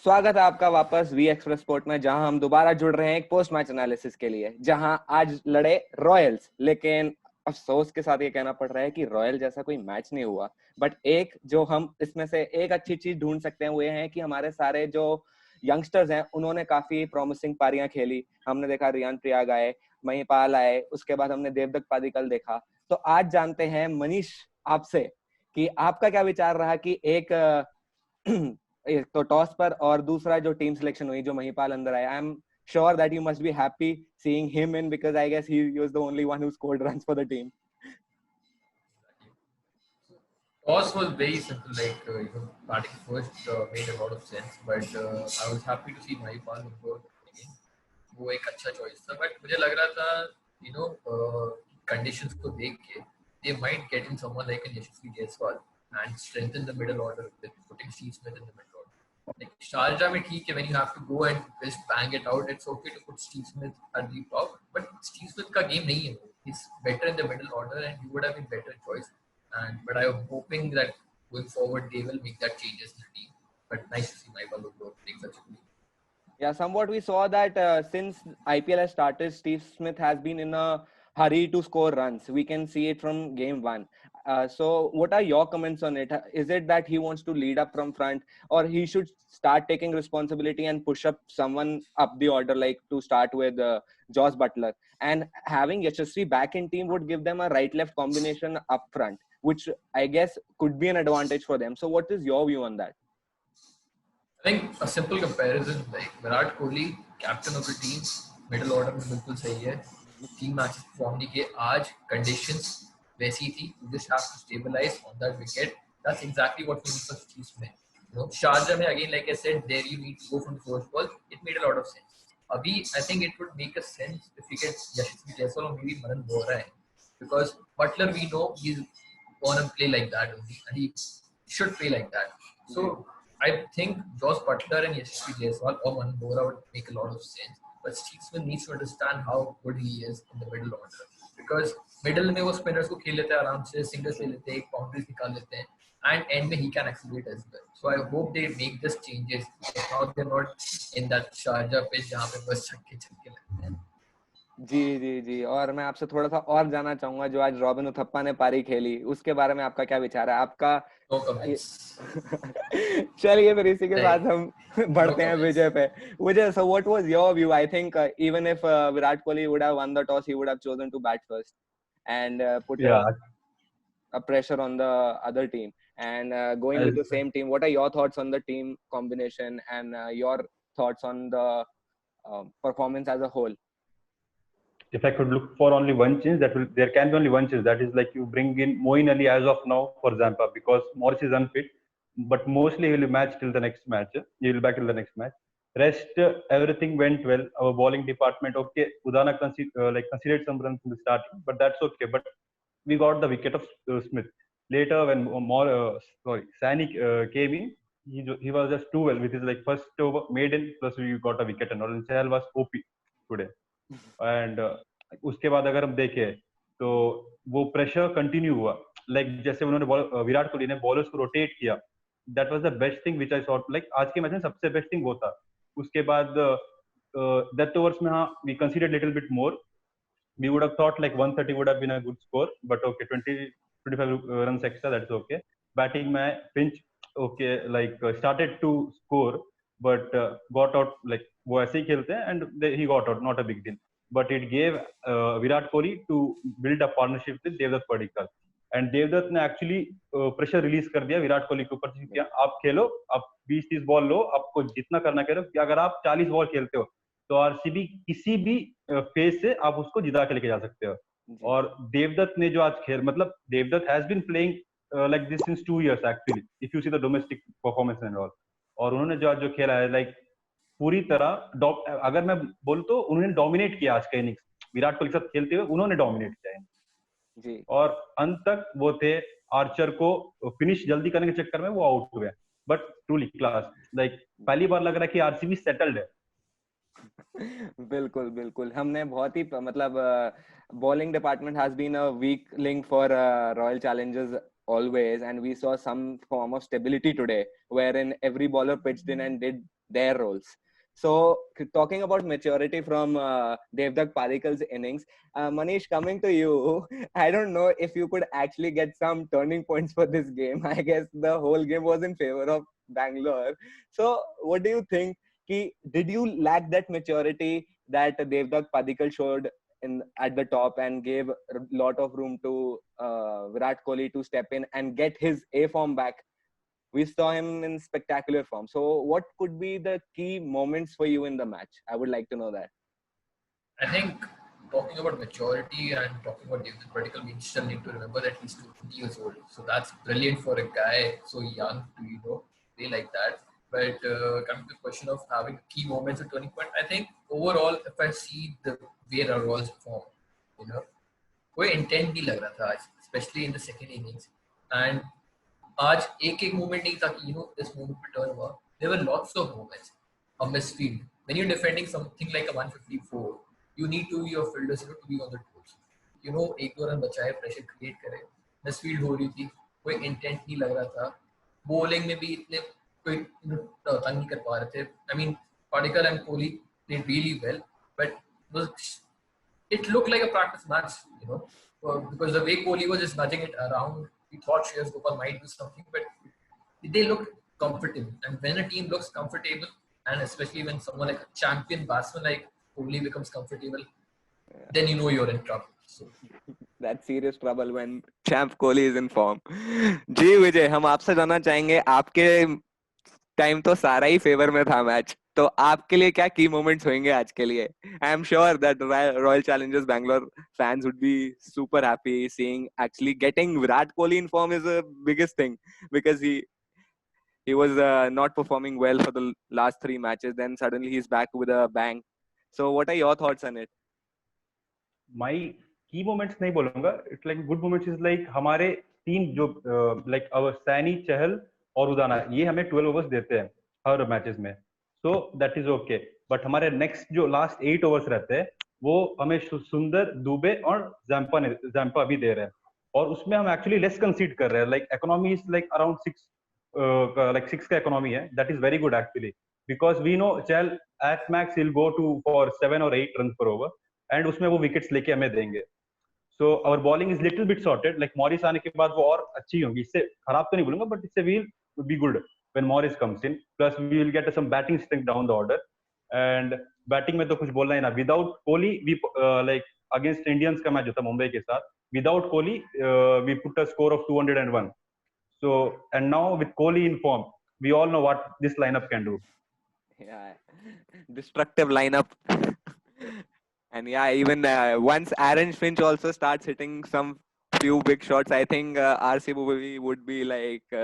स्वागत है आपका वापस वी एक्सप्रेस स्पोर्ट में, जहां हम दोबारा जुड़ रहे हैं एक पोस्ट मैच एनालिसिस के लिए, जहां आज लड़े रॉयल्स। लेकिन अफसोस के साथ ये कहना पड़ रहा है कि रॉयल जैसा कोई मैच नहीं हुआ। बट एक जो हम इसमें से एक अच्छी चीज ढूंढ सकते हैं वो ये है कि हमारे सारे जो यंगस्टर्स हैं उन्होंने काफी प्रॉमिसिंग पारियां खेली। हमने देखा रियान पराग आए, महिपाल आए, उसके बाद हमने देवदत्त पादिक्कल देखा। तो आज जानते हैं मनीष आपसे कि आपका क्या विचार रहा कि एक एक तो टॉस पर और दूसरा जो टीम सिलेक्शन हुई, जो महिपाल अंदर आया। I am sure that you must be happy seeing him in, because I guess he was the only one who scored runs for the team. Toss was very simple, batting first made a lot of sense, but I was happy to see Mahipal again. वो एक अच्छा choice था, but मुझे लग रहा था, conditions को देख के they might get in someone like a Yashasvi Jaiswal and strengthen the middle order with putting Steve Smith in the middle order. Like Sharjah में ठीक है, when you have to go and just bang it out, it's okay to put Steve Smith at the top, but Steve Smith का game नहीं है वो. He's better in the middle order and he would have been better choice. But I'm hoping that going forward they will make that changes in the team. But nice to see Mahipal playing such a good. Yeah, somewhat we saw that since IPL has started, Steve Smith has been in a hurry to score runs. We can see it from game one. So what are your comments on it? Is it that he wants to lead up from front, or he should start taking responsibility and push up someone up the order, like to start with Josh Butler? And having Yashasvi back in team would give them a right-left combination up front, which I guess could be an advantage for them. So what is your view on that? I think a simple comparison, like Virat Kohli, captain of the team, middle order में बिल्कुल सही है. 3 matches perform नहीं किए. आज conditions वैसी थी. You just have to stabilize on that wicket. That's exactly what we need for Steve Smith. Sharjah में again, like I said, there you need to go from the first ball. It made a lot of sense. Abhi, I think it would make a sense if we get Yashasvi Jaiswal or maybe Manan Vohra, because Butler we know he's gonna play like that only, and he should play like that. So I think Josh Butler and Yashasvi Jaiswal or Manan Vohra would make a lot of sense. But Steve Smith needs to understand how good he is in the middle order, because middle में वो spinners को खेल लेते हैं आराम से, singles ले लेते हैं, boundaries निकाल लेते हैं, and end में he can accelerate as well. So I hope they make this changes. Now they're not in that Sharjah pitch जहाँ पे बस छक्के लगते हैं. जी जी जी, और मैं आपसे थोड़ा सा और जानना चाहूंगा, जो आज रॉबिन उथप्पा ने पारी खेली उसके बारे में आपका क्या विचार है? आपका चलिए फिर इसी के साथ हम बढ़ते हैं विजय पे. विजय, so what was your view? I think even if Virat Kohli would have won the toss, he would have chosen to bat first and put a pressure on the other team. And going with the same team, what are your thoughts on the team combination and your thoughts on the performance as a whole? If I could look for only one change, there can be only one change. That is, like, you bring in Moeen Ali as of now for Zampa, because Morris is unfit. But mostly he will match till the next match. He will back till the next match. Rest, everything went well. Our bowling department, okay, Udana conceded some runs in the starting, but that's okay. But we got the wicket of Smith. Later, when Sani came in, he was just too well with his first over maiden, plus we got a wicket and all. And Chahal was OP today. And उसके बाद अगर हम देखें तो वो pressure continue हुआ, जैसे उन्होंने विराट कोहली ने बॉलर्स को रोटेट किया. That was the best thing which I sought. आज के मैच में सबसे बेस्ट थिंग वो था. उसके बाद डेथ ओवर्स में, हाँ, we considered little bit more. We would have thought 130 would have been a good score, but okay, 20-25 runs extra, that's okay. Batting में pinch, okay, started to score but got out. वो ऐसे ही खेलते हैं and he got out, not a big deal. But it gave Virat Kohli to build a partnership with Devdutt Padikkal, and Devdutt ने actually pressure release कर दिया विराट कोहली के ऊपर कि आप खेलो, आप 20-30 बॉल लो, आपको जितना करना करो. कि अगर आप 40 बॉल खेलते हो तो आरसीबी किसी भी फेज से आप उसको जिता के लेके जा सकते हो. और देवदत्त ने जो आज Devdutt has been playing like this since 2 years actually, if you see the domestic performance and all. और उन्होंने जो खेला है पूरी तरह, अगर मैं बोलूं तो उन्होंने डोमिनेट किया आज का इनिंग्स. विराट कोहली के साथ खेलते हुए उन्होंने डोमिनेट किया जी. और अंत तक वो थे, आर्चर को फिनिश जल्दी करने के चक्कर में वो आउट हुए. बट ट्रूली क्लास, पहली बार लग रहा है कि आरसीबी सेटल्ड है. बिल्कुल बिल्कुल. हमने बहुत ही bowling department has been a weak link for Royal Challengers always, and we saw some form of stability today, wherein every bowler pitched in and did their roles. So talking about maturity from Devdutt Padikkal's innings, Manish, coming to you, I don't know if you could actually get some turning points for this game. I guess the whole game was in favor of Bangalore. So what do you think? Did you lack that maturity that Devdutt Padikkal showed at the top and gave a lot of room to Virat Kohli to step in and get his A form back? We saw him in spectacular form. So what could be the key moments for you in the match? I would like to know that. I think talking about maturity and talking about Devdutt Padikkal, we still need to remember that he's 20 years old. So that's brilliant for a guy so young to play like that. But coming to the question of having key moments or turning point, I think overall, if I see the way Royals perform, कोई intent नहीं लग रहा था आज, especially in the second innings. And आज एक moment नहीं था कि this moment पे turn हुआ. There were lots of moments. A misfield. When you're defending something like a 154, you need to be your fielders to be on the toes. एक दो run बचाए, pressure create करे. Misfield हो रही थी, कोई intent नहीं लग रहा था. Bowling में भी इतने कोई तंग नहीं कर पा रहे थे. I mean, Padikkal and Kohli played really well, but it looked like a practice match, because the way Kohli was just nudging it around, we thought Shreyas Gopal might do something, but they looked comfortable. And when a team looks comfortable, and especially when someone like a champion batsman like Kohli becomes comfortable, then you're in trouble. So. That's serious trouble when champ Kohli is in form. जी विजय, हम आपसे जानना चाहेंगे, आपके time तो सारा ही favour में था match, तो आपके लिए क्या की मोमेंट्स होंगे आज के लिए? I am sure that royal Challengers Bangalore fans would be super happy seeing actually getting Virat Kohli in form is the biggest thing, because he was not performing well for the last 3 matches, then suddenly he's back with a bang. So what are your thoughts on it? My key moments नहीं बोलूंगा, it's like good moments is like हमारे team जो like our Saini, चहल और उदाना, ये हमें 12 overs देते हैं हर matches में, so that is okay. But हमारे नेक्स्ट जो लास्ट 8 ओवर्स रहते हैं वो हमें सुंदर, दुबे और जैम्पा भी दे रहे हैं, और उसमें हम एक्चुअली लेस कंसीड कर रहे हैं. Like economy is like around 6 का इकोनॉमी है. That is very good actually, because we know Chahal at max will go to for 7 or 8 run पर ओवर, एंड उसमें वो विकेट्स लेके हमें देंगे. So our bowling is little bit sorted. Like Morris आने के बाद वो और अच्छी होंगी, इससे खराब तो नहीं बोलूंगा, बट इससे we'll be good when Morris comes in. Plus we will get some batting strength down the order, and batting में तो कुछ बोलना ही ना. Without Kohli, we like against Indians का मैच जो था मुंबई के साथ, without Kohli we put a score of 201. So and now with Kohli in form, we all know what this lineup can do. Yeah, destructive lineup. And yeah, even once Aaron Finch also starts hitting some few big shots, I think RCB would be like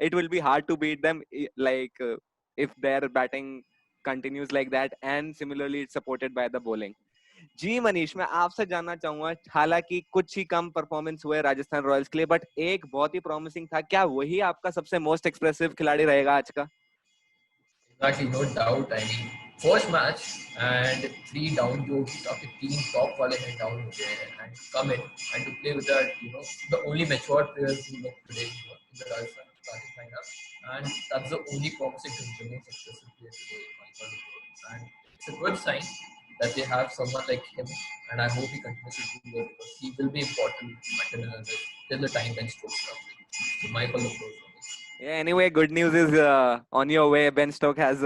it will be hard to beat them, like if their batting continues like that, and similarly it's supported by the bowling. जी मनीष, मैं आपसे जानना चाहूंगा, हालांकि कुछ ही कम performance हुए Rajasthan Royals के लिए, but एक बहुत ही प्रॉमिसिंग था. क्या वही आपका सबसे मोस्ट एक्सप्रेसिव खिलाड़ी रहेगा आज का? Exactly, no doubt. I mean, first match and 3 down जो आपके 3 top वाले हैं down हो गए हैं, and come in and to play with that, the only mature players who look today in the Rajasthan starting lineup, and that's the only promising thing to make successful player today in my point of view. And it's a good sign that they have someone like him, and I hope he continues to do well, because he will be important till the time Ben Stokes comes in. So my point of view. Yeah, anyway, good news is on your way. Ben Stokes has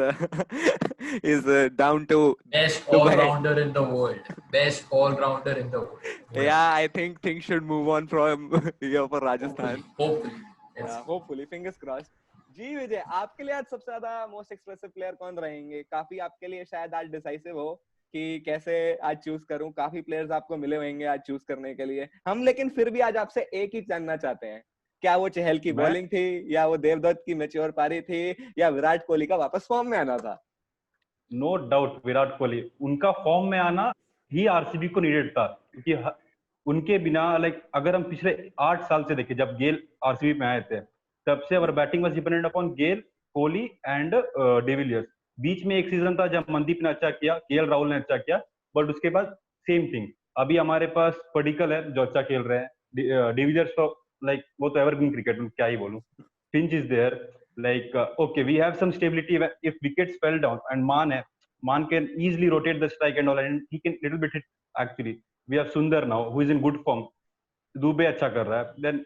is down to best all-rounder in the world. Best all-rounder in the world. Yeah, I think things should move on from here for Rajasthan. Hopefully. Yes. Yeah, hopefully, fingers crossed. जी विजय, आपके लिए आज सबसे ज्यादा most expressive player कौन रहेंगे? काफी आपके लिए शायद आज डिसाइसिव हो कि कैसे आज चूज करूं. काफी प्लेयर्स आपको मिले होंगे आज चूज करने के लिए. हम लेकिन फिर भी आज आपसे एक ही जानना चाहते हैं, क्या वो चहल की बॉलिंग थी, या वो देवदत्त की मैच्योर पारी थी, या विराट कोहली का वापस फॉर्म में आना था? नो डाउट विराट कोहली, उनका फॉर्म में आना ही आरसीबी को नीडेड था, क्योंकि उनके बिना लाइक अगर हम पिछले 8 साल से देखें, जब गेल आरसीबी में आए थे, तब से our batting was dependent upon Gayle, Kohli and de Villiers. बीच में एक सीजन था जब मनदीप ने अच्छा किया, केएल राहुल ने अच्छा किया, बट उसके बाद सेम थिंग. अभी हमारे पास पडिक्कल है जो अच्छा खेल रहे हैं, डिविलियर्स तो लाइक वो तो एवरग्रीन क्रिकेट में क्या ही बोलूं. Finch is there, Like, okay, we have some stability if wickets fell down, and Man can easily rotate the strike and all, and he can little bit hit actually. We have Sundar now, who is in good form. Dubey अच्छा कर रहा है. Then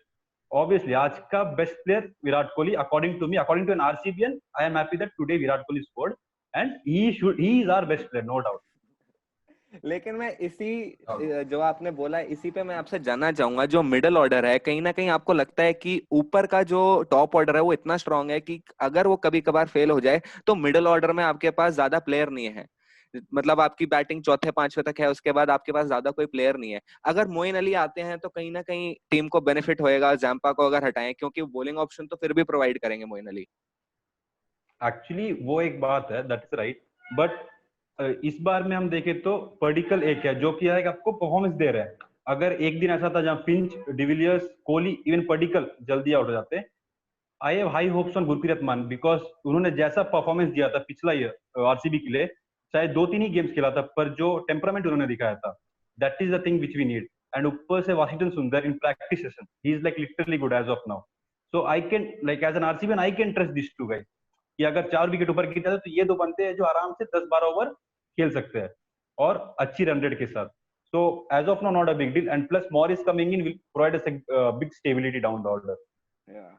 obviously आज का best player Virat Kohli, according to me, according to an RCBN, I am happy that today Virat Kohli scored, and he is our best player, no doubt. लेकिन मैं इसी जो आपने बोला इसी पे मैं आपसे जानना चाहूंगा, जो मिडिल ऑर्डर है, कहीं ना कहीं आपको लगता है कि ऊपर का जो टॉप ऑर्डर है वो इतना स्ट्रांग है कि अगर वो कभी कभार फेल हो जाए तो मिडिल ऑर्डर में आपके पास ज्यादा प्लेयर नहीं है, मतलब आपकी बैटिंग चौथे पांचवे तक है, उसके बाद आपके पास ज्यादा कोई प्लेयर नहीं है। अगर मोइन अली आते हैं तो कहीं ना कहीं टीम को बेनिफिट होएगा, जैम्पा को अगर हटाएं, क्योंकि बॉलिंग ऑप्शन तो फिर भी प्रोवाइड करेंगे मोइन अली। एक्चुअली वो एक बात है, दैट इज राइट, बट इस बार में हम देखें तो पर्टिकल एक है जो कि है आपको परफॉर्मेंस दे रहा है। अगर एक दिन ऐसा था जहां Finch, de Villiers, Kohli, even particle जल्दी आउट हो जाते, I have high hopes on Gurpreet मान, बिकॉज उन्होंने जैसा परफॉर्मेंस दिया था पिछला ईयर आरसीबी के लिए, शायद 2-3 ही गेम्स खेला था, पर जो टेम्परामेंट उन्होंने दिखाया था, that is the thing which we need. And ऊपर से Washington Sundar in practice session, he is like literally good as of now. So I can like as an RCB I can trust this two guys कि अगर 4 wicket ऊपर गिरता है तो ये दो बनते हैं जो आराम से 10-12 ओवर खेल सकते हैं और अच्छी रन रेट के साथ। So as of now, not a big deal. And plus, Morris coming in will provide us a big stability down the order. Yeah.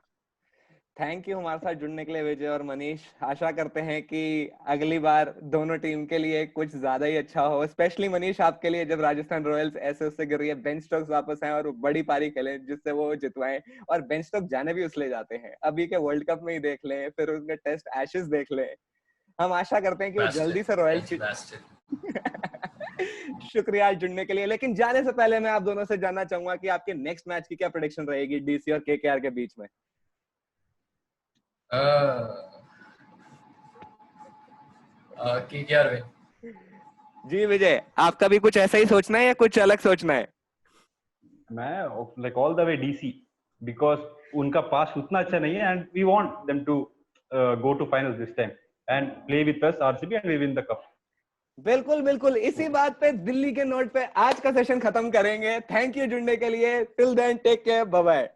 Thank you हमारे साथ जुड़ने के लिए विजय और मनीष। आशा करते हैं कि अगली बार दोनों टीम के लिए कुछ ज्यादा ही अच्छा हो, स्पेशली मनीष आपके लिए, जब राजस्थान रॉयल्स ऐसे उससे गिर रही है, बेन स्टोक्स वापस आए और बड़ी पारी खेले जिससे वो जितवाएं। और बेन स्टोक्स जाने भी उसले जाते हैं, अभी के वर्ल्ड कप में ही देख लें, फिर उनके टेस्ट एशेस देख लें। हम आशा करते हैं कि वो जल्दी से रॉयल्स शुक्रिया जुड़ने के लिए। लेकिन जाने से पहले मैं आप दोनों से जानना चाहूंगा कि आपके नेक्स्ट मैच की क्या प्रेडिक्शन रहेगी डीसी और केकेआर के बीच में? KKR win. जी विजय, आपका भी कुछ ऐसा ही सोचना है या कुछ अलग सोचना है? मैं like all the way DC, because उनका पास उतना अच्छा नहीं है and we want them to go to final this time and play with us RCB and we win the cup. बिल्कुल बिल्कुल, इसी बात पे दिल्ली के नोट पे आज का सेशन खत्म करेंगे। थैंक यू जुड़ने के लिए। Till then take care, bye bye.